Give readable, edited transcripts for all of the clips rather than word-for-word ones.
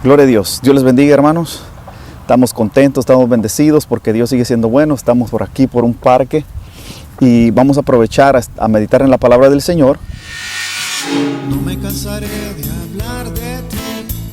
Gloria a Dios. Dios les bendiga, hermanos. Estamos contentos, estamos bendecidos porque Dios sigue siendo bueno. Estamos por aquí, por un parque, y vamos a aprovechar a meditar en la palabra del Señor. No me cansaré de hablar de ti,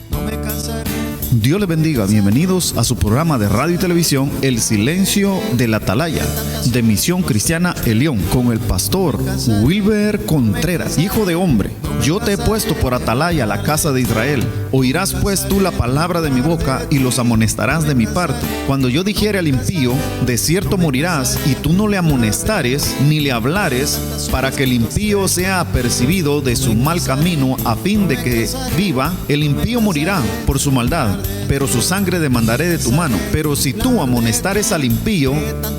no me cansaré. Dios les bendiga, bienvenidos a su programa de radio y televisión El Silencio de la Atalaya, de Misión Cristiana El León, con el pastor Wilber Contreras. Hijo de hombre, yo te he puesto por atalaya a la casa de Israel. Oirás pues tú la palabra de mi boca y los amonestarás de mi parte. Cuando yo dijere al impío, de cierto morirás, y tú no le amonestares ni le hablares, para que el impío sea apercibido de su mal camino, a fin de que viva, el impío morirá por su maldad, pero su sangre demandaré de tu mano. Pero si tú amonestares al impío,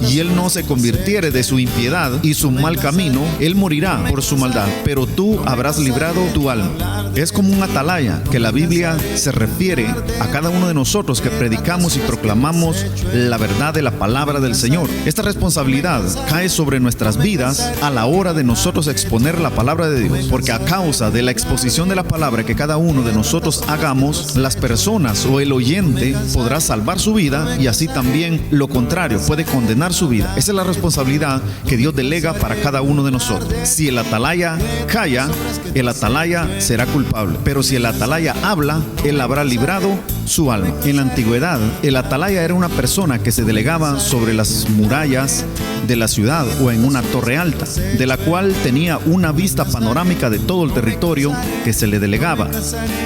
y él no se convirtiere de su impiedad y su mal camino, él morirá por su maldad, pero tú habrás librado tu alma. Es como un atalaya que la Biblia se refiere a cada uno de nosotros que predicamos y proclamamos la verdad de la palabra del Señor. Esta responsabilidad cae sobre nuestras vidas a la hora de nosotros exponer la palabra de Dios, porque a causa de la exposición de la palabra que cada uno de nosotros hagamos, las personas o el oyente podrá salvar su vida, y así también lo contrario, puede condenar su vida. Esa es la responsabilidad que Dios delega para cada uno de nosotros. Si el atalaya calla, el atalaya será culpable, pero si el atalaya habla, él habrá librado su alma. En la antigüedad, el atalaya era una persona que se delegaba sobre las murallas de la ciudad o en una torre alta, de la cual tenía una vista panorámica de todo el territorio que se le delegaba.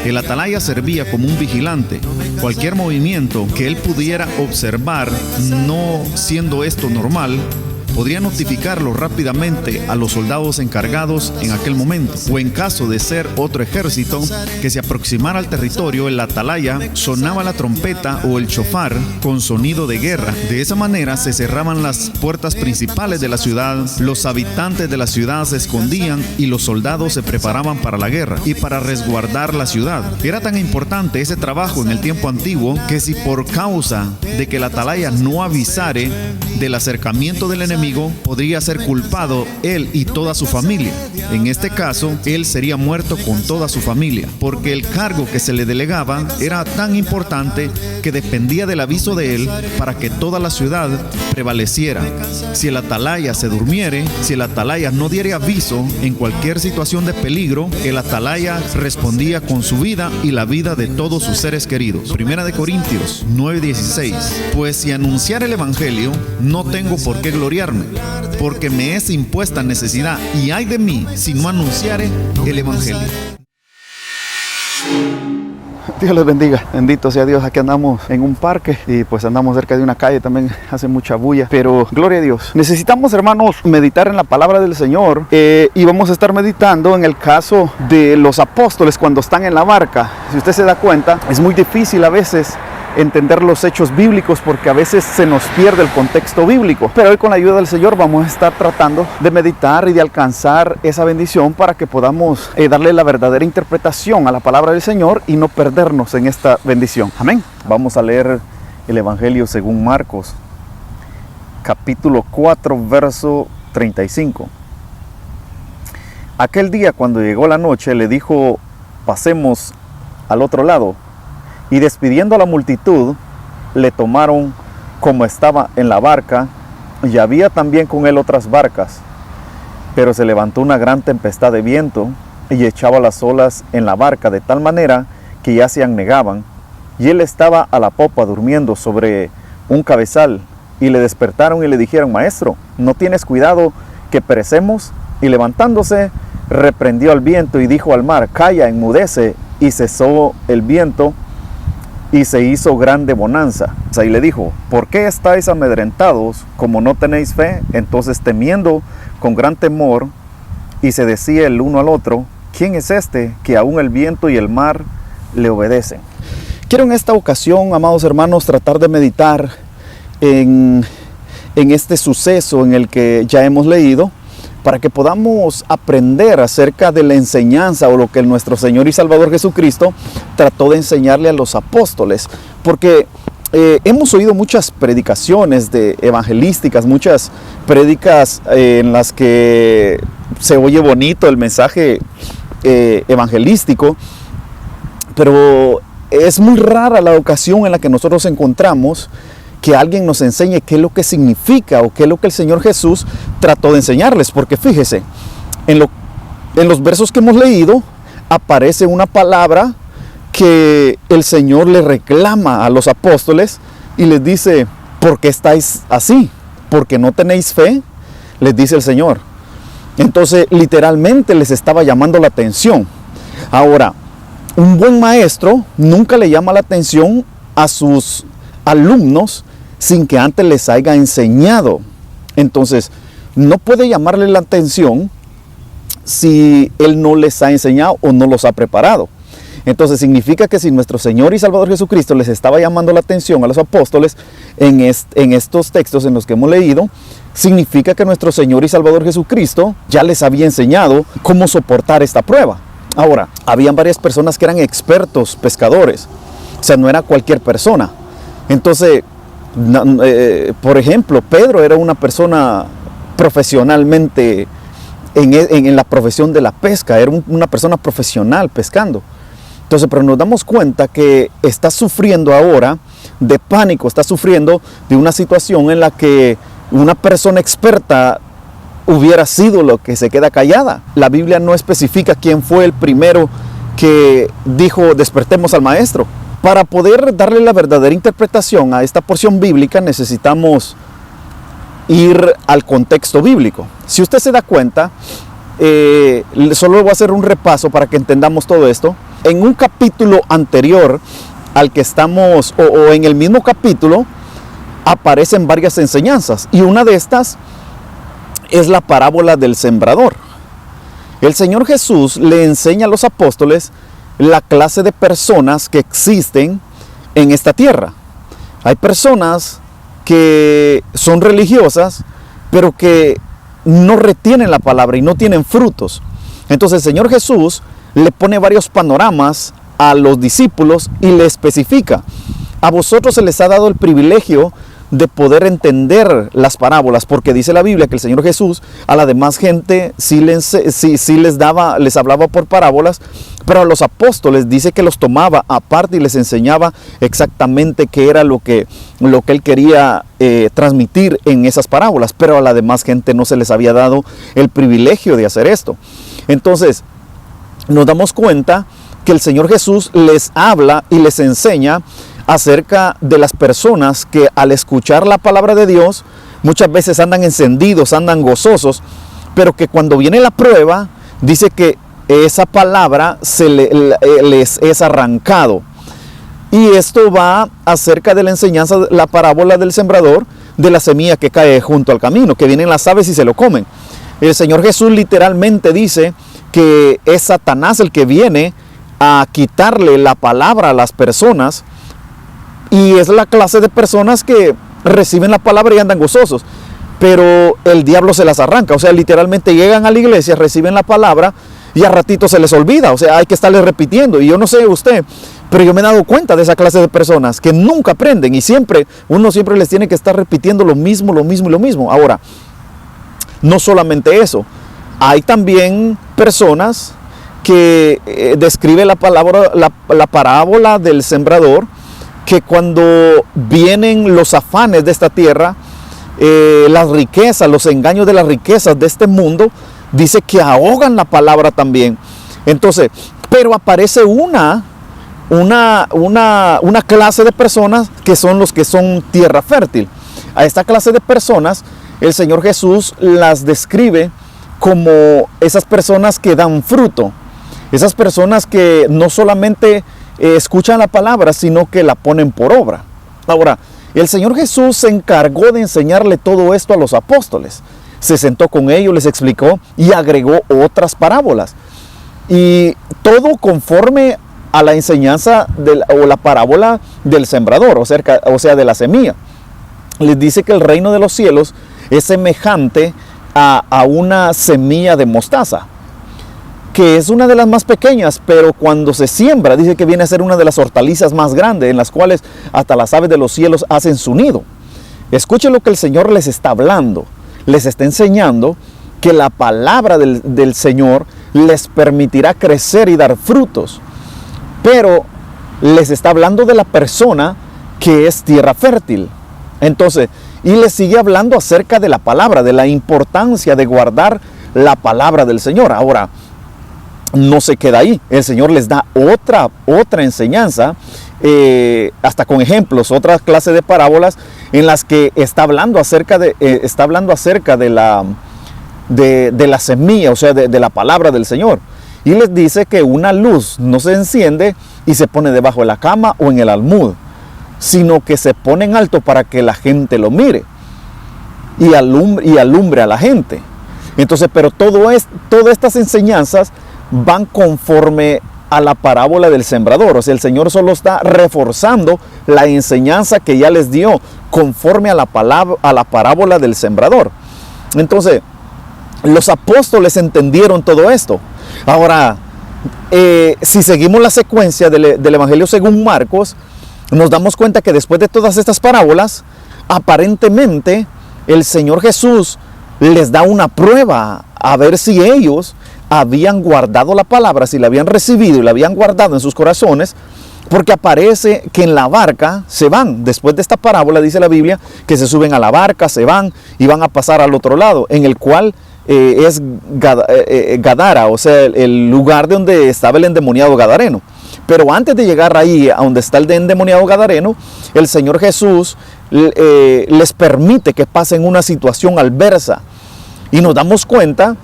El atalaya servía como un vigilante. Cualquier movimiento que él pudiera observar, no siendo esto normal, podría notificarlo rápidamente a los soldados encargados en aquel momento, o en caso de ser otro ejército que se aproximara al territorio, el atalaya sonaba la trompeta o el shofar con sonido de guerra. De esa manera se cerraban las puertas principales de la ciudad, los habitantes de la ciudad se escondían y los soldados se preparaban para la guerra y para resguardar la ciudad. Era tan importante ese trabajo en el tiempo antiguo que si por causa de que el atalaya no avisare del acercamiento del enemigo, podría ser culpado él y toda su familia. En este caso, él sería muerto con toda su familia, porque el cargo que se le delegaba era tan importante que dependía del aviso de él para que toda la ciudad prevaleciera. Si el atalaya se durmiere, si el atalaya no diere aviso en cualquier situación de peligro, el atalaya respondía con su vida y la vida de todos sus seres queridos. Primera de Corintios 9:16. Pues si anunciar el evangelio, no tengo por qué gloriarme, porque me es impuesta necesidad, y ay de mí si no anunciare el evangelio. Dios les bendiga, bendito sea Dios. Aquí andamos en un parque y pues andamos cerca de una calle, también hace mucha bulla, pero gloria a Dios. Necesitamos, hermanos, meditar en la palabra del Señor, y vamos a estar meditando en el caso de los apóstoles cuando están en la barca. Si usted se da cuenta, es muy difícil a veces entender los hechos bíblicos porque a veces se nos pierde el contexto bíblico, pero hoy con la ayuda del Señor vamos a estar tratando de meditar y de alcanzar esa bendición para que podamos darle la verdadera interpretación a la palabra del Señor y no perdernos en esta bendición. Amén. Vamos a leer el Evangelio según Marcos, capítulo 4, verso 35. Aquel día, cuando llegó la noche, le dijo: pasemos al otro lado. Y despidiendo a la multitud, le tomaron como estaba en la barca, y había también con él otras barcas. Pero se levantó una gran tempestad de viento, y echaba las olas en la barca de tal manera que ya se anegaban, y él estaba a la popa durmiendo sobre un cabezal. Y le despertaron y le dijeron: Maestro, ¿no tienes cuidado que perecemos? Y levantándose, reprendió al viento y dijo al mar: Calla, enmudece. Y cesó el viento, y se hizo grande bonanza. Y le dijo: ¿por qué estáis amedrentados, como no tenéis fe? Entonces, temiendo con gran temor, y se decía el uno al otro: ¿quién es este que aún el viento y el mar le obedecen? Quiero en esta ocasión, amados hermanos, tratar de meditar en este suceso en el que ya hemos leído, para que podamos aprender acerca de la enseñanza o lo que nuestro Señor y Salvador Jesucristo trató de enseñarle a los apóstoles. Porque hemos oído muchas predicaciones evangelísticas, muchas prédicas en las que se oye bonito el mensaje evangelístico, pero es muy rara la ocasión en la que nosotros encontramos que alguien nos enseñe qué es lo que significa o qué es lo que el Señor Jesús trató de enseñarles. Porque fíjese, en los versos que hemos leído aparece una palabra que el Señor le reclama a los apóstoles y les dice: ¿por qué estáis así? ¿Porque no tenéis fe?, les dice el Señor. Entonces, literalmente les estaba llamando la atención. Ahora, un buen maestro nunca le llama la atención a sus alumnos sin que antes les haya enseñado. Entonces, no puede llamarle la atención si Él no les ha enseñado o no los ha preparado. Entonces significa que si nuestro Señor y Salvador Jesucristo les estaba llamando la atención a los apóstoles en estos textos en los que hemos leído, significa que nuestro Señor y Salvador Jesucristo ya les había enseñado cómo soportar esta prueba. Ahora, habían varias personas que eran expertos pescadores, o sea, no era cualquier persona. Entonces, por ejemplo, Pedro era una persona profesionalmente en la profesión de la pesca, era una persona profesional pescando. Entonces, pero nos damos cuenta que está sufriendo ahora de pánico, está sufriendo de una situación en la que una persona experta hubiera sido lo que se queda callada. La Biblia no especifica quién fue el primero que dijo: despertemos al maestro. Para poder darle la verdadera interpretación a esta porción bíblica necesitamos ir al contexto bíblico. Si usted se da cuenta, solo voy a hacer un repaso para que entendamos todo esto. En un capítulo anterior al que estamos, o en el mismo capítulo, aparecen varias enseñanzas, y una de estas es la parábola del sembrador. El Señor Jesús le enseña a los apóstoles la clase de personas que existen en esta tierra. Hay personas que son religiosas, pero que no retienen la palabra y no tienen frutos. Entonces el Señor Jesús le pone varios panoramas a los discípulos y le especifica: a vosotros se les ha dado el privilegio de poder entender las parábolas, porque dice la Biblia que el Señor Jesús a la demás gente sí les hablaba por parábolas, pero a los apóstoles dice que los tomaba aparte y les enseñaba exactamente qué era lo que Él quería transmitir en esas parábolas, pero a la demás gente no se les había dado el privilegio de hacer esto. Entonces, nos damos cuenta que el Señor Jesús les habla y les enseña acerca de las personas que al escuchar la palabra de Dios muchas veces andan encendidos, andan gozosos, pero que cuando viene la prueba dice que esa palabra les es arrancado. Y esto va acerca de la enseñanza, la parábola del sembrador, de la semilla que cae junto al camino, que vienen las aves y se lo comen. El Señor Jesús literalmente dice que es Satanás el que viene a quitarle la palabra a las personas, y es la clase de personas que reciben la palabra y andan gozosos, pero el diablo se las arranca. O sea, literalmente llegan a la iglesia, reciben la palabra y a ratito se les olvida. O sea, hay que estarles repitiendo. Y yo no sé usted, pero yo me he dado cuenta de esa clase de personas que nunca aprenden, y uno siempre les tiene que estar repitiendo lo mismo y lo mismo. Ahora, no solamente eso, hay también personas que describe la parábola del sembrador, que cuando vienen los afanes de esta tierra, las riquezas, los engaños de las riquezas de este mundo, dice que ahogan la palabra también. Entonces, pero aparece una clase de personas que son los que son tierra fértil. A esta clase de personas el Señor Jesús las describe como esas personas que dan fruto, esas personas que no solamente escuchan la palabra, sino que la ponen por obra. Ahora, el Señor Jesús se encargó de enseñarle todo esto a los apóstoles. Se sentó con ellos, les explicó y agregó otras parábolas. Y todo conforme a la enseñanza o la parábola del sembrador, o sea, de la semilla. Les dice que el reino de los cielos es semejante a una semilla de mostaza, que es una de las más pequeñas, pero cuando se siembra, dice que viene a ser una de las hortalizas más grandes, en las cuales hasta las aves de los cielos hacen su nido. Escuchen lo que el Señor les está hablando. Les está enseñando que la palabra del Señor les permitirá crecer y dar frutos. Pero les está hablando de la persona que es tierra fértil. Entonces, y les sigue hablando acerca de la palabra, de la importancia de guardar la palabra del Señor. Ahora, no se queda ahí. El Señor les da otra enseñanza, hasta con ejemplos, otra clase de parábolas en las que está hablando acerca de la semilla, o sea, de la palabra del Señor. Y les dice que una luz no se enciende y se pone debajo de la cama o en el almud, sino que se pone en alto para que la gente lo mire y alumbre a la gente. Entonces, pero todas estas enseñanzas van conforme a la parábola del sembrador. O sea, el Señor solo está reforzando la enseñanza que ya les dio conforme a la parábola del sembrador. Entonces, los apóstoles entendieron todo esto. Ahora, si seguimos la secuencia del Evangelio según Marcos, nos damos cuenta que después de todas estas parábolas, aparentemente el Señor Jesús les da una prueba a ver si ellos habían guardado la palabra, si la habían recibido y la habían guardado en sus corazones, porque aparece que en la barca se van. Después de esta parábola dice la Biblia que se suben a la barca, se van y van a pasar al otro lado, en el cual es Gadara, o sea, el lugar de donde estaba el endemoniado gadareno. Pero antes de llegar ahí, a donde está el endemoniado gadareno, el Señor Jesús les permite que pasen una situación adversa. Y nos damos cuenta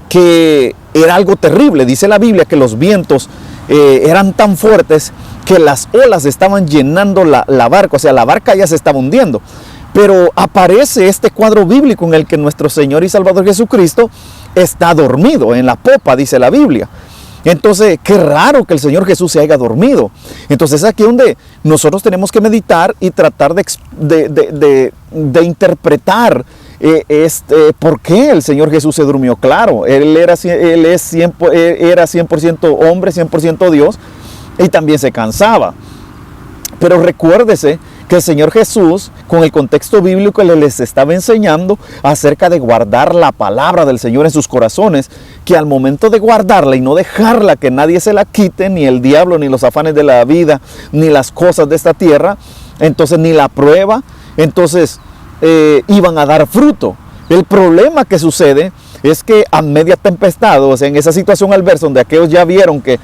que era algo terrible. Dice la Biblia que los vientos eran tan fuertes que las olas estaban llenando la barca. O sea, la barca ya se estaba hundiendo. Pero aparece este cuadro bíblico en el que nuestro Señor y Salvador Jesucristo está dormido en la popa, dice la Biblia. Entonces, qué raro que el Señor Jesús se haya dormido. Entonces, es aquí donde nosotros tenemos que meditar y tratar de interpretar por qué el Señor Jesús se durmió. Claro, Él era 100% hombre, 100% Dios, y también se cansaba. Pero recuérdese que el Señor Jesús, con el contexto bíblico, les estaba enseñando acerca de guardar la palabra del Señor en sus corazones, que al momento de guardarla y no dejarla que nadie se la quite, ni el diablo, ni los afanes de la vida, ni las cosas de esta tierra, entonces ni la prueba, entonces iban a dar fruto. El problema que sucede es que a media tempestad, o sea, en esa situación adversa donde aquellos ya vieron que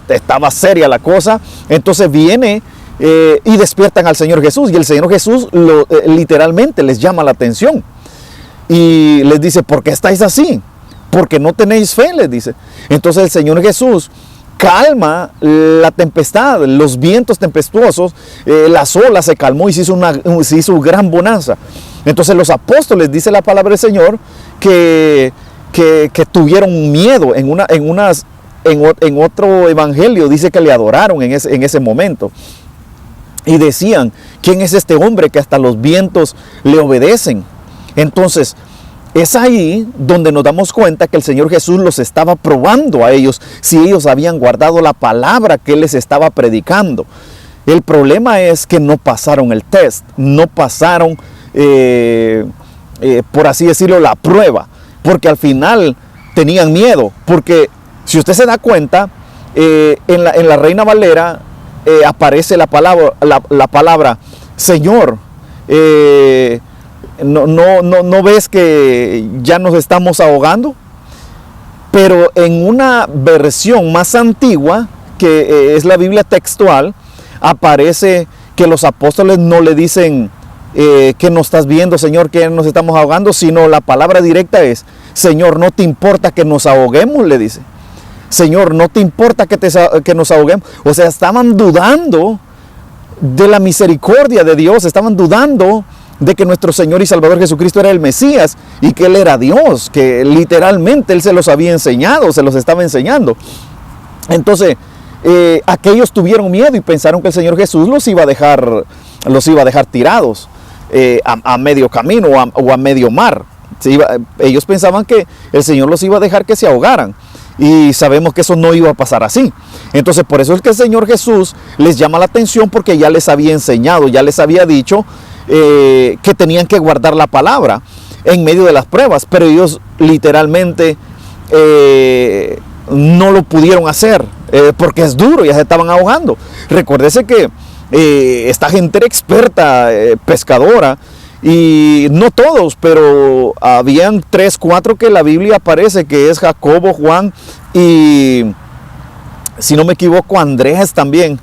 estaba seria la cosa, entonces viene y despiertan al Señor Jesús, y el Señor Jesús literalmente les llama la atención y les dice: ¿por qué estáis así? Porque no tenéis fe, les dice. Entonces el Señor Jesús calma la tempestad, los vientos tempestuosos, las olas, se calmó y se hizo gran bonanza. Entonces los apóstoles, dice la palabra del Señor, que tuvieron miedo. En otro evangelio dice que le adoraron en ese momento. Y decían: ¿quién es este hombre que hasta los vientos le obedecen? Entonces, es ahí donde nos damos cuenta que el Señor Jesús los estaba probando a ellos, si ellos habían guardado la palabra que Él les estaba predicando. El problema es que no pasaron el test, no pasaron, por así decirlo, la prueba, porque al final tenían miedo. Porque si usted se da cuenta, en la Reina Valera, aparece la palabra Señor, no ves que ya nos estamos ahogando. Pero en una versión más antigua, que es la Biblia textual, aparece que los apóstoles no le dicen que no estás viendo, Señor, que nos estamos ahogando, sino la palabra directa es: Señor, ¿no te importa que nos ahoguemos?, le dice. Señor, ¿no te importa que nos ahoguemos? O sea, estaban dudando de la misericordia de Dios, estaban dudando de que nuestro Señor y Salvador Jesucristo era el Mesías y que Él era Dios, que literalmente Él se los había enseñado, se los estaba enseñando. Entonces, aquellos tuvieron miedo y pensaron que el Señor Jesús los iba a dejar tirados a medio camino o a medio mar. Ellos pensaban que el Señor los iba a dejar que se ahogaran. Y sabemos que eso no iba a pasar así. Entonces, por eso es que el Señor Jesús les llama la atención, porque ya les había enseñado, ya les había dicho que tenían que guardar la palabra en medio de las pruebas. Pero ellos literalmente no lo pudieron hacer. porque es duro, ya se estaban ahogando. Recuérdese que esta gente era experta, pescadora, y no todos, pero habían 3, 4 que la Biblia aparece, que es Jacobo, Juan y, si no me equivoco, Andrés también,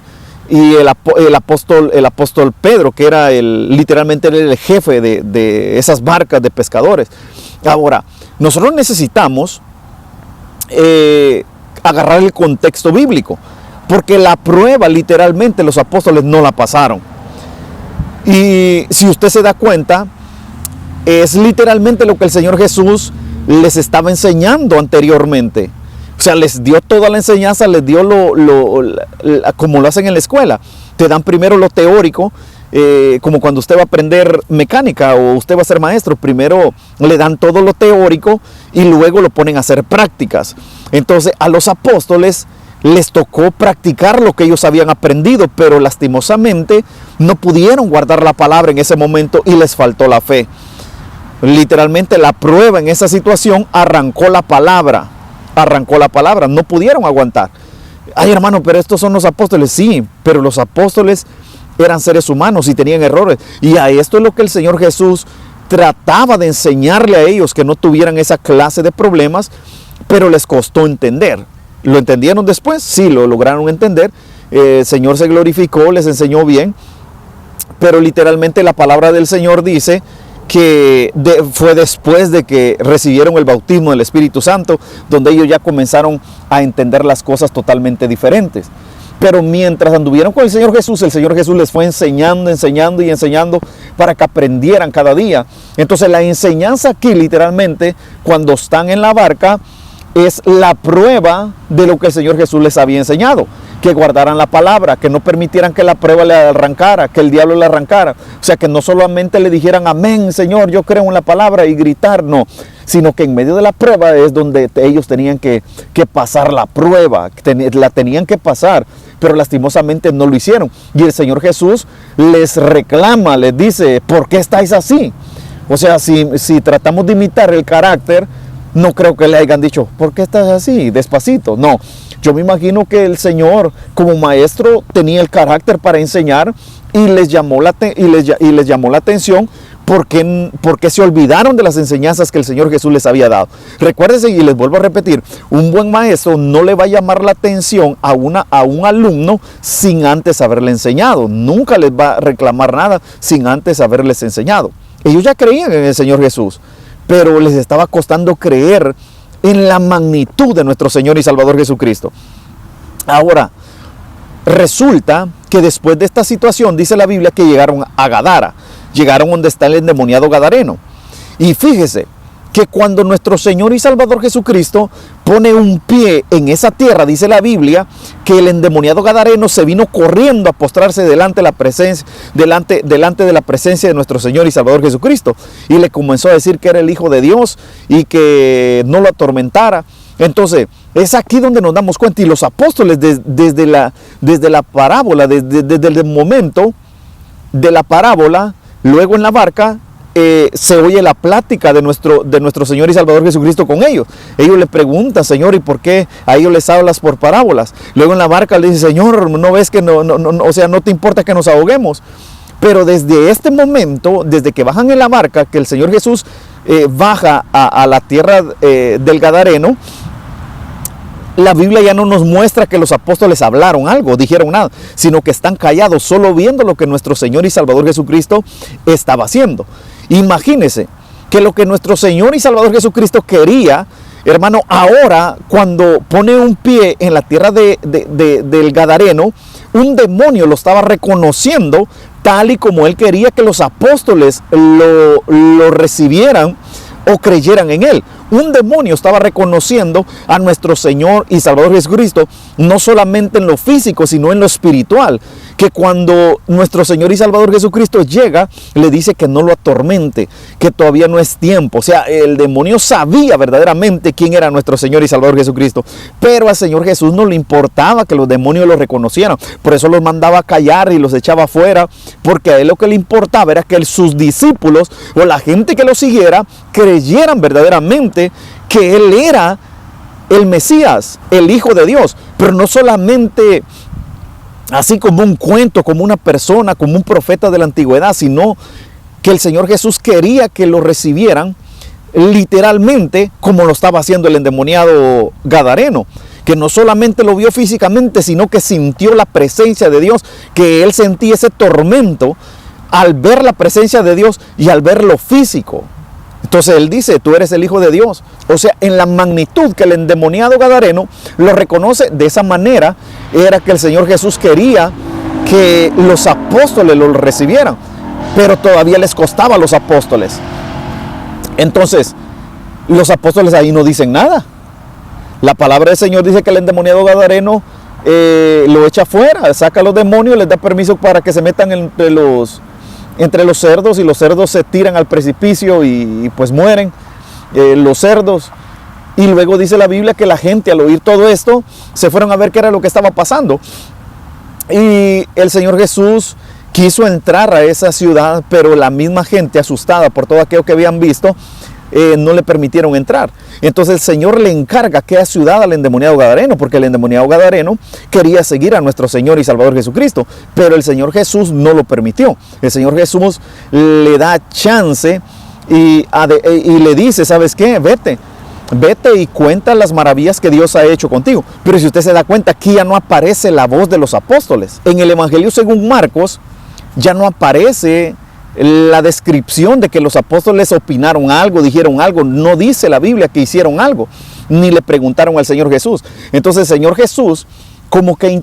y el apóstol Pedro, que era literalmente el jefe de esas barcas de pescadores. Ahora, nosotros necesitamos agarrar el contexto bíblico, porque la prueba literalmente los apóstoles no la pasaron. Y si usted se da cuenta, es literalmente lo que el Señor Jesús les estaba enseñando anteriormente. O sea, les dio toda la enseñanza, les dio como lo hacen en la escuela. Te dan primero lo teórico, como cuando usted va a aprender mecánica o usted va a ser maestro. Primero le dan todo lo teórico y luego lo ponen a hacer prácticas. Entonces a los apóstoles les tocó practicar lo que ellos habían aprendido, pero lastimosamente no pudieron guardar la palabra en ese momento y les faltó la fe. Literalmente la prueba en esa situación arrancó la palabra, no pudieron aguantar. Ay, hermano, pero estos son los apóstoles. Sí, pero los apóstoles eran seres humanos y tenían errores, y a esto es lo que el Señor Jesús trataba de enseñarle a ellos, que no tuvieran esa clase de problemas, pero les costó entender. ¿Lo entendieron después? Sí, lo lograron entender. El Señor se glorificó, les enseñó bien, pero literalmente la palabra del Señor dice que fue después de que recibieron el bautismo del Espíritu Santo, donde ellos ya comenzaron a entender las cosas totalmente diferentes. Pero mientras anduvieron con el Señor Jesús les fue enseñando para que aprendieran cada día. Entonces la enseñanza aquí literalmente, cuando están en la barca, es la prueba de lo que el Señor Jesús les había enseñado, que guardaran la palabra, que no permitieran que la prueba le arrancara, que el diablo le arrancara. O sea, que no solamente le dijeran amén, Señor, yo creo en la palabra, y gritar, no, sino que en medio de la prueba es donde ellos tenían que pasar la prueba, la tenían que pasar, pero lastimosamente no lo hicieron. Y el Señor Jesús les reclama, les dice, ¿por qué estáis así? O sea, si tratamos de imitar el carácter, no creo que le hayan dicho, ¿por qué estás así? Despacito. No, yo me imagino que el Señor como maestro tenía el carácter para enseñar y les llamó la atención porque se olvidaron de las enseñanzas que el Señor Jesús les había dado. Recuérdense, y les vuelvo a repetir, un buen maestro no le va a llamar la atención a un alumno sin antes haberle enseñado. Nunca les va a reclamar nada sin antes haberles enseñado. Ellos ya creían en el Señor Jesús, pero les estaba costando creer en la magnitud de nuestro Señor y Salvador Jesucristo. Ahora, resulta que después de esta situación, dice la Biblia que llegaron a Gadara, llegaron donde está el endemoniado gadareno. Y fíjese que cuando nuestro Señor y Salvador Jesucristo pone un pie en esa tierra, dice la Biblia que el endemoniado gadareno se vino corriendo a postrarse delante de la presencia de nuestro Señor y Salvador Jesucristo, y le comenzó a decir que era el Hijo de Dios y que no lo atormentara. Entonces es aquí donde nos damos cuenta, y los apóstoles desde la parábola, desde el momento de la parábola, luego en la barca, se oye la plática de nuestro Señor y Salvador Jesucristo con ellos. Ellos le preguntan, Señor, ¿y por qué a ellos les hablas por parábolas? Luego en la barca le dice, Señor, ¿no ves que o sea, no te importa que nos ahoguemos? Pero desde este momento, desde que bajan en la barca, que el Señor Jesús baja a la tierra del Gadareno, la Biblia ya no nos muestra que los apóstoles hablaron algo, dijeron nada, sino que están callados, solo viendo lo que nuestro Señor y Salvador Jesucristo estaba haciendo. Imagínense que lo que nuestro Señor y Salvador Jesucristo quería, hermano, ahora cuando pone un pie en la tierra del Gadareno, un demonio lo estaba reconociendo tal y como él quería que los apóstoles lo recibieran o creyeran en él. Un demonio estaba reconociendo a nuestro Señor y Salvador Jesucristo, no solamente en lo físico, sino en lo espiritual. Que cuando nuestro Señor y Salvador Jesucristo llega, le dice que no lo atormente, que todavía no es tiempo. O sea, el demonio sabía verdaderamente quién era nuestro Señor y Salvador Jesucristo, pero al Señor Jesús no le importaba que los demonios lo reconocieran. Por eso los mandaba a callar y los echaba afuera, porque a él lo que le importaba era que sus discípulos o la gente que lo siguiera creyeran verdaderamente que él era el Mesías, el Hijo de Dios. pero no solamente así como un cuento, como una persona, como un profeta de la antigüedad, sino que el Señor Jesús quería que lo recibieran literalmente como lo estaba haciendo el endemoniado gadareno, que no solamente lo vio físicamente, sino que sintió la presencia de Dios, que él sentía ese tormento al ver la presencia de Dios y al ver lo físico. Entonces él dice, tú eres el Hijo de Dios. O sea, en la magnitud que el endemoniado gadareno lo reconoce de esa manera, era que el Señor Jesús quería que los apóstoles lo recibieran, pero todavía les costaba a los apóstoles. Entonces, los apóstoles ahí no dicen nada. La palabra del Señor dice que el endemoniado gadareno lo echa fuera, saca a los demonios, les da permiso para que se metan entre los cerdos, y los cerdos se tiran al precipicio y pues mueren los cerdos. Y luego dice la Biblia que la gente, al oír todo esto, se fueron a ver qué era lo que estaba pasando. Y el Señor Jesús quiso entrar a esa ciudad, pero la misma gente, asustada por todo aquello que habían visto, no le permitieron entrar. Entonces el Señor le encarga que a ciudad al endemoniado gadareno, porque el endemoniado gadareno quería seguir a nuestro Señor y Salvador Jesucristo, pero el Señor Jesús no lo permitió. El Señor Jesús le da chance y le dice, ¿sabes qué? Vete y cuenta las maravillas que Dios ha hecho contigo. Pero si usted se da cuenta, aquí ya no aparece la voz de los apóstoles. En el Evangelio según Marcos ya no aparece la descripción de que los apóstoles opinaron algo, dijeron algo. No dice la Biblia que hicieron algo, ni le preguntaron al Señor Jesús. Entonces el Señor Jesús como que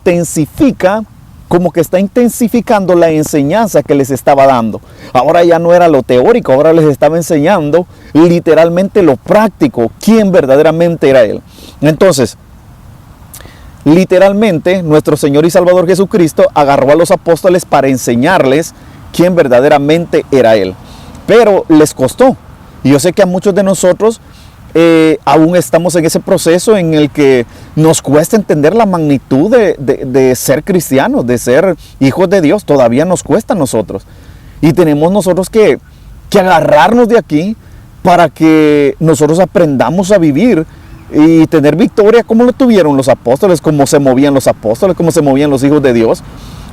está intensificando la enseñanza que les estaba dando. Ahora ya no era lo teórico, ahora les estaba enseñando literalmente lo práctico, quién verdaderamente era Él. Entonces, literalmente nuestro Señor y Salvador Jesucristo agarró a los apóstoles para enseñarles quién verdaderamente era Él. Pero les costó. Y yo sé que a muchos de nosotros aún estamos en ese proceso en el que nos cuesta entender la magnitud de ser cristianos, de ser hijos de Dios. Todavía nos cuesta a nosotros. Y tenemos nosotros que agarrarnos de aquí para que nosotros aprendamos a vivir y tener victoria como lo tuvieron los apóstoles, como se movían los apóstoles, como se movían los hijos de Dios.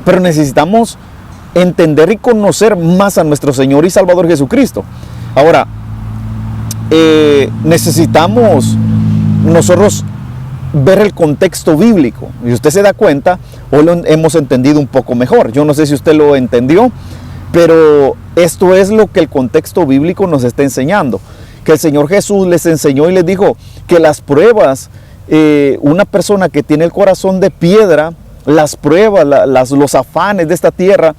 Pero necesitamos entender y conocer más a nuestro Señor y Salvador Jesucristo. Ahora, necesitamos nosotros ver el contexto bíblico. Y usted se da cuenta, hoy lo hemos entendido un poco mejor. Yo no sé si usted lo entendió, pero esto es lo que el contexto bíblico nos está enseñando. Que el Señor Jesús les enseñó y les dijo que las pruebas, una persona que tiene el corazón de piedra, las pruebas, los afanes de esta tierra,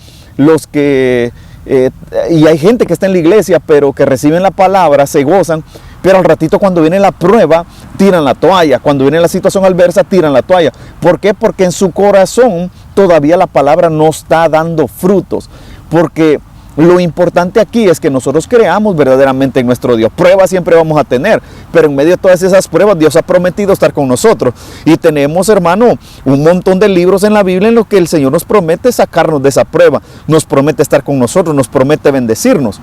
y hay gente que está en la iglesia, pero que reciben la palabra, se gozan, pero al ratito cuando viene la prueba, tiran la toalla. Cuando viene la situación adversa, tiran la toalla. ¿Por qué? Porque en su corazón todavía la palabra no está dando frutos. Porque lo importante aquí es que nosotros creamos verdaderamente en nuestro Dios. Pruebas siempre vamos a tener, pero en medio de todas esas pruebas Dios ha prometido estar con nosotros. Y tenemos, hermano, un montón de libros en la Biblia en los que el Señor nos promete sacarnos de esa prueba, nos promete estar con nosotros, nos promete bendecirnos.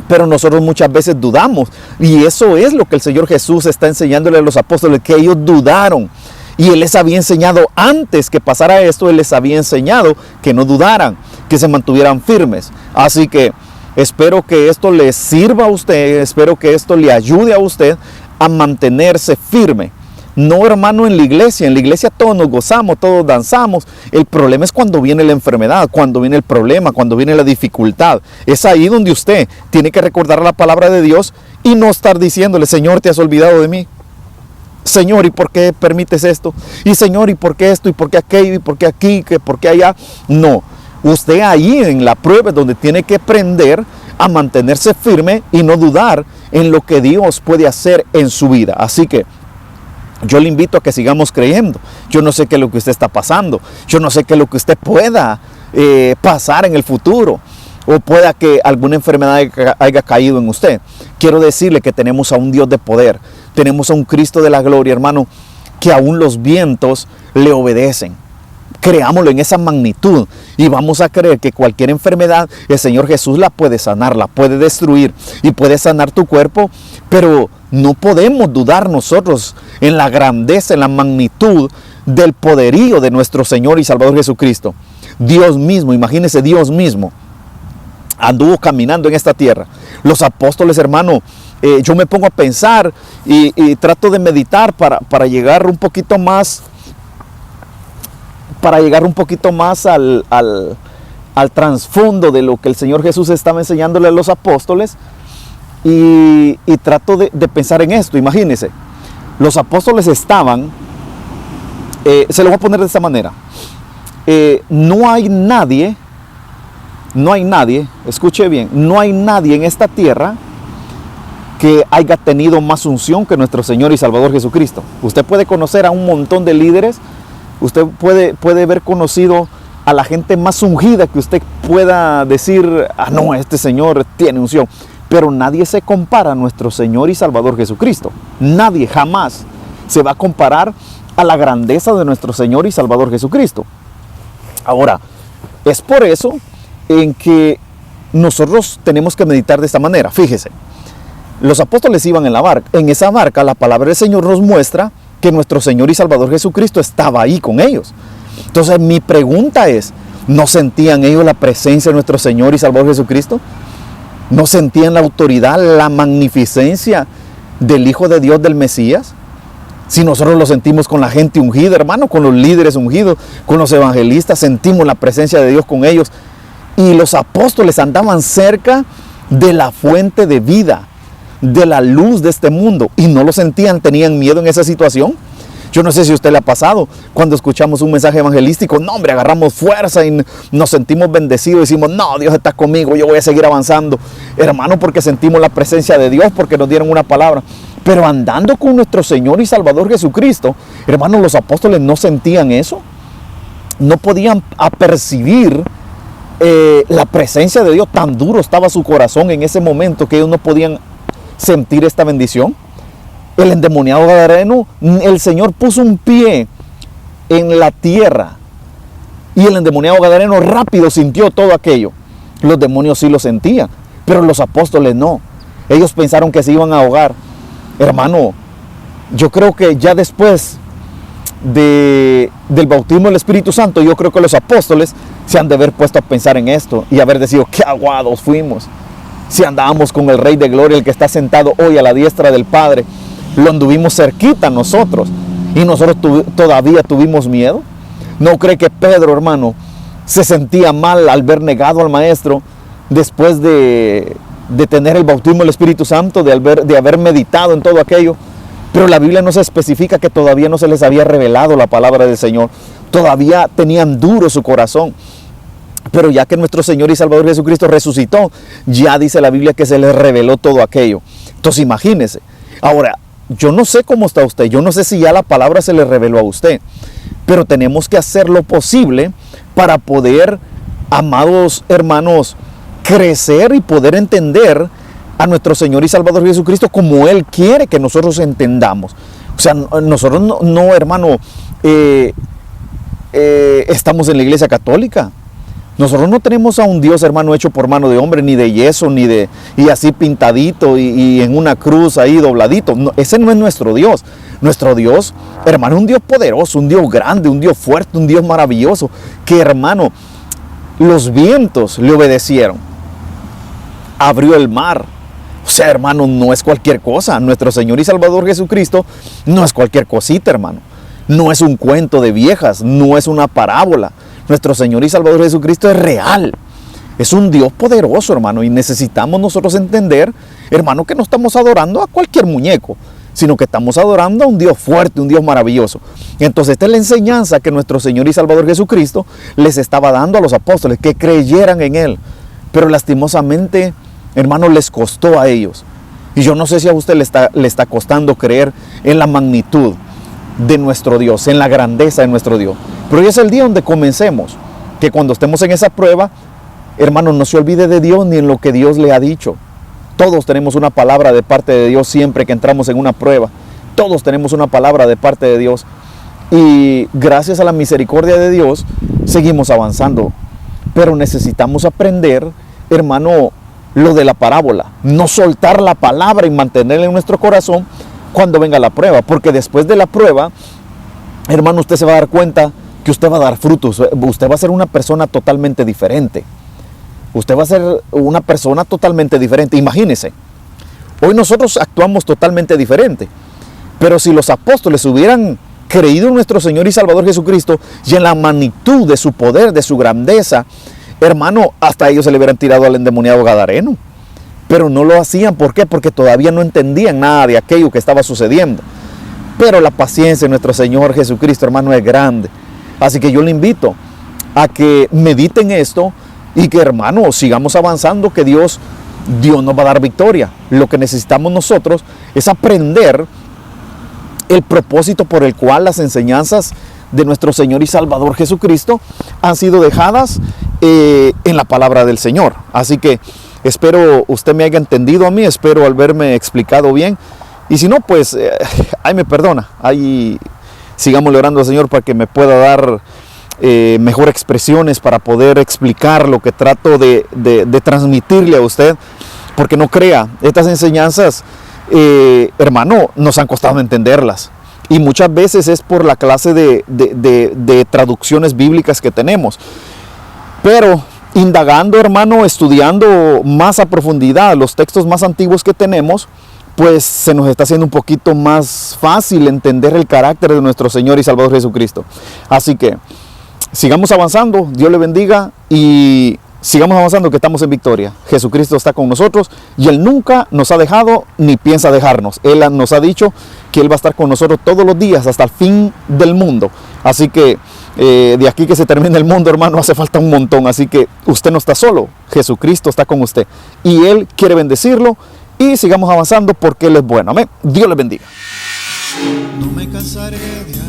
Pero nosotros muchas veces dudamos, y eso es lo que el Señor Jesús está enseñándole a los apóstoles, que ellos dudaron. Y Él les había enseñado antes que pasara esto, Él les había enseñado que no dudaran, que se mantuvieran firmes. Así que espero que esto le sirva a usted, espero que esto le ayude a usted a mantenerse firme. No, hermano, en la iglesia todos nos gozamos, todos danzamos. El problema es cuando viene la enfermedad, cuando viene el problema, cuando viene la dificultad. Es ahí donde usted tiene que recordar la palabra de Dios y no estar diciéndole, Señor, ¿te has olvidado de mí? Señor, ¿y por qué permites esto? Y Señor, ¿y por qué esto? ¿Y por qué aquello? ¿Y por qué aquí? ¿Por qué allá? No, usted ahí en la prueba es donde tiene que aprender a mantenerse firme y no dudar en lo que Dios puede hacer en su vida. Así que yo le invito a que sigamos creyendo. Yo no sé qué es lo que usted está pasando. Yo no sé qué es lo que usted pueda pasar en el futuro. O pueda que alguna enfermedad haya caído en usted. Quiero decirle que tenemos a un Dios de poder. Tenemos a un Cristo de la gloria, hermano, que aún los vientos le obedecen. Creámoslo en esa magnitud y vamos a creer que cualquier enfermedad el Señor Jesús la puede sanar, la puede destruir y puede sanar tu cuerpo, pero no podemos dudar nosotros en la grandeza, en la magnitud del poderío de nuestro Señor y Salvador Jesucristo. Dios mismo, imagínense, Dios mismo anduvo caminando en esta tierra. Los apóstoles, hermano, yo me pongo a pensar y trato de meditar para llegar un poquito más, al trasfondo de lo que el Señor Jesús estaba enseñándole a los apóstoles, y trato de pensar en esto. Imagínense, los apóstoles estaban, se lo voy a poner de esta manera, no hay nadie, escuche bien, no hay nadie en esta tierra que haya tenido más unción que nuestro Señor y Salvador Jesucristo. Usted puede conocer a un montón de líderes, usted puede haber conocido a la gente más ungida que usted pueda decir, no, este Señor tiene unción, pero nadie se compara a nuestro Señor y Salvador Jesucristo. Nadie jamás se va a comparar a la grandeza de nuestro Señor y Salvador Jesucristo. Ahora, es por eso en que nosotros tenemos que meditar de esta manera. Fíjese, los apóstoles iban en la barca. En esa barca, la palabra del Señor nos muestra que nuestro Señor y Salvador Jesucristo estaba ahí con ellos. Entonces, mi pregunta es, ¿no sentían ellos la presencia de nuestro Señor y Salvador Jesucristo? ¿No sentían la autoridad, la magnificencia del Hijo de Dios, del Mesías? Si nosotros lo sentimos con la gente ungida, hermano, con los líderes ungidos, con los evangelistas, sentimos la presencia de Dios con ellos. Y los apóstoles andaban cerca de la fuente de vida, de la luz de este mundo, y no lo sentían, tenían miedo en esa situación. Yo no sé si a usted le ha pasado, cuando escuchamos un mensaje evangelístico, no hombre, agarramos fuerza y nos sentimos bendecidos, decimos, no, Dios está conmigo, yo voy a seguir avanzando, hermano, porque sentimos la presencia de Dios, porque nos dieron una palabra. Pero andando con nuestro Señor y Salvador Jesucristo, hermanos, los apóstoles no sentían eso, no podían apercibir la presencia de Dios. Tan duro estaba su corazón en ese momento que ellos no podían sentir esta bendición. El endemoniado gadareno, el Señor puso un pie en la tierra y el endemoniado gadareno rápido sintió todo aquello. Los demonios sí lo sentían, pero los apóstoles no. Ellos pensaron que se iban a ahogar. Hermano, yo creo que ya después del bautismo del Espíritu Santo, yo creo que los apóstoles se han de haber puesto a pensar en esto y haber decidido, qué aguados fuimos. Si andábamos con el Rey de Gloria, el que está sentado hoy a la diestra del Padre, lo anduvimos cerquita nosotros y nosotros todavía tuvimos miedo. ¿No cree que Pedro, hermano, se sentía mal al ver negado al Maestro después de tener el bautismo del Espíritu Santo, de haber meditado en todo aquello? Pero la Biblia nos especifica que todavía no se les había revelado la palabra del Señor. Todavía tenían duro su corazón. Pero ya que nuestro Señor y Salvador Jesucristo resucitó, ya dice la Biblia que se les reveló todo aquello. Entonces imagínese. Ahora, yo no sé cómo está usted, yo no sé si ya la palabra se le reveló a usted, pero tenemos que hacer lo posible para poder, amados hermanos, crecer y poder entender a nuestro Señor y Salvador Jesucristo como Él quiere que nosotros entendamos. O sea, nosotros no hermano, estamos en la iglesia católica. Nosotros no tenemos a un Dios, hermano, hecho por mano de hombre, ni de yeso, y así pintadito y en una cruz ahí dobladito. No, ese no es nuestro Dios. Nuestro Dios, hermano, es un Dios poderoso, un Dios grande, un Dios fuerte, un Dios maravilloso, que, hermano, los vientos le obedecieron. Abrió el mar. O sea, hermano, no es cualquier cosa. Nuestro Señor y Salvador Jesucristo no es cualquier cosita, hermano. No es un cuento de viejas, no es una parábola. Nuestro Señor y Salvador Jesucristo es real. Es un Dios poderoso, hermano, y necesitamos nosotros entender, hermano, que no estamos adorando a cualquier muñeco, sino que estamos adorando a un Dios fuerte, un Dios maravilloso. Entonces, esta es la enseñanza que nuestro Señor y Salvador Jesucristo les estaba dando a los apóstoles, que creyeran en Él. Pero lastimosamente, hermano, les costó a ellos. Y yo no sé si a usted le está costando creer en la magnitud de nuestro Dios, en la grandeza de nuestro Dios. Pero hoy es el día donde comencemos, que cuando estemos en esa prueba, hermano, no se olvide de Dios ni en lo que Dios le ha dicho. Todos tenemos una palabra de parte de Dios siempre que entramos en una prueba. Todos tenemos una palabra de parte de Dios. Y gracias a la misericordia de Dios, seguimos avanzando. Pero necesitamos aprender, hermano, lo de la parábola. No soltar la palabra y mantenerla en nuestro corazón cuando venga la prueba. Porque después de la prueba, hermano, usted se va a dar cuenta que usted va a dar frutos. Usted va a ser una persona totalmente diferente. Usted va a ser una persona totalmente diferente. Imagínese, hoy nosotros actuamos totalmente diferente. Pero si los apóstoles hubieran creído en nuestro Señor y Salvador Jesucristo y en la magnitud de su poder, de su grandeza, hermano, hasta ellos se le hubieran tirado al endemoniado gadareno. Pero no lo hacían. ¿Por qué? Porque todavía no entendían nada de aquello que estaba sucediendo. Pero la paciencia de nuestro Señor Jesucristo, hermano, es grande. Así que yo le invito a que mediten esto y que, hermano, sigamos avanzando, que Dios nos va a dar victoria. Lo que necesitamos nosotros es aprender el propósito por el cual las enseñanzas de nuestro Señor y Salvador Jesucristo han sido dejadas en la palabra del Señor. Así que espero usted me haya entendido a mí, espero haberme explicado bien. Y si no, pues, ahí me perdona. Ahí sigamos orando al Señor para que me pueda dar mejor expresiones para poder explicar lo que trato de transmitirle a usted. Porque no crea, estas enseñanzas, hermano, nos han costado entenderlas. Y muchas veces es por la clase de traducciones bíblicas que tenemos. Pero indagando, hermano, estudiando más a profundidad los textos más antiguos que tenemos, pues se nos está haciendo un poquito más fácil entender el carácter de nuestro Señor y Salvador Jesucristo. Así que sigamos avanzando, Dios le bendiga y sigamos avanzando, que estamos en victoria. Jesucristo está con nosotros y Él nunca nos ha dejado ni piensa dejarnos. Él nos ha dicho que Él va a estar con nosotros todos los días hasta el fin del mundo. Así que de aquí que se termine el mundo, hermano, hace falta un montón. Así que usted no está solo, Jesucristo está con usted y Él quiere bendecirlo. Y sigamos avanzando porque Él es bueno. Amén. Dios les bendiga. No me cansaré de